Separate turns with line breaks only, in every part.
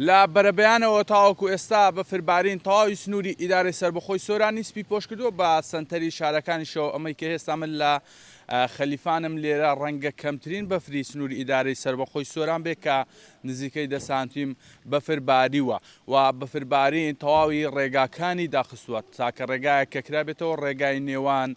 لە بەرەبەیانەوە تاوەکو ئێستا بەفربارین تەواوی سنووری ئیدارەی سربەخۆی سۆران نیسپی پۆش کردووە بە سنتەری شارەکانیشەوە. ئەمەی کە هێستا من لە خەلیفانم لێرە ڕەنگە کەمترین بەفری سنووری ئیدارەی سربەخۆی سۆران بێت کە نزیکەی 10 سانتیم بەفرباریوە و بەفربارین تەواوی ڕێگاکانی داخستووە تاکە ڕێگایە کە کرابێتەوە ڕێگای نێوان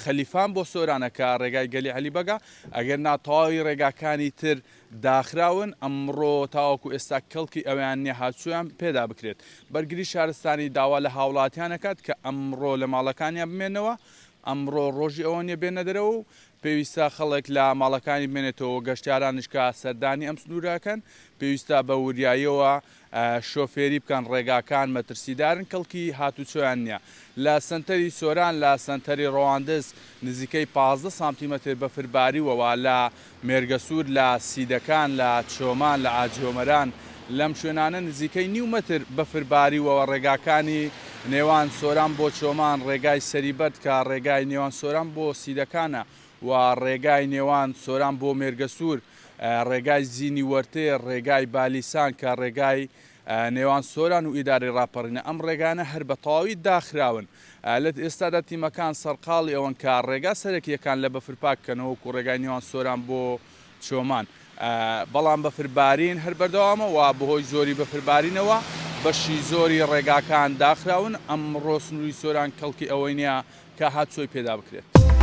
خەلیفان بۆ سۆرانەکە ڕێگای گەلی عەلیبەگا ئەگەر ناتەواوی ڕێگاکانی تر داخراون ئەمڕۆ تاوەکو ئێستا کەڵکی ئەویان نیە هاتوویان پێدا بکرێت. بەرگری شارستانی داوا لە هاوڵاتیانەکات کە ئەمڕۆ لە ماڵەکانیان بمێنەوە، ئەمڕۆ ڕۆژی ئەوە نیە بێنە دەرەوە و پێویستە خەڵک لە ماڵەکانی بمێنێتەوە گەشتیارانشکە سەردانی ئەم سنوورەکەن پێویستە بە وریاییەوە شۆفێری بکەن ڕێگاکان مەترسیدارن کەڵکی هاتوچۆیان نییە. لە سنتەری سۆران لە سنتەری ڕەواندز نزیکەی 15 سانتیمەتر بەفرباریوەوە لە مێرگەسوور لە سیدەکان لە چۆمان لە ئاجۆمەران لەم شوێنانە نزیکەی 9 مەتر بەفرباریوەوە ڕێگاکانی نێوان سۆران بۆ چۆمان ڕێگای سەریبەت کە ڕێگای نێوان سۆران بۆ سیدەکانە و ڕێگای نێوان سۆران بۆ مێرگەسوور ڕێگای زینی وەرتێ ڕێگای بالیسان کە ڕێگای نێوان سۆران و ئیداری ڕاپەڕینە ئەم ڕێگانە هەر بە تەواوی داخراون. لە ئێستادا تیمەکان سەرقاڵی ئەوەن کە ڕێگا سەرەکیەکان لە بەفرپاککەنەوە و ڕێگای نێوان سۆران بۆ چۆمان بەڵام بەفربارین هەر بەردەوامە و بەهۆی زۆری بەفربارینەوە بەشی زۆری ڕێگاکان داخراون. ئەمڕۆ سنووری سۆران کەڵکی ئەوەی نییە کە هاتچۆی پێدا بکرێت.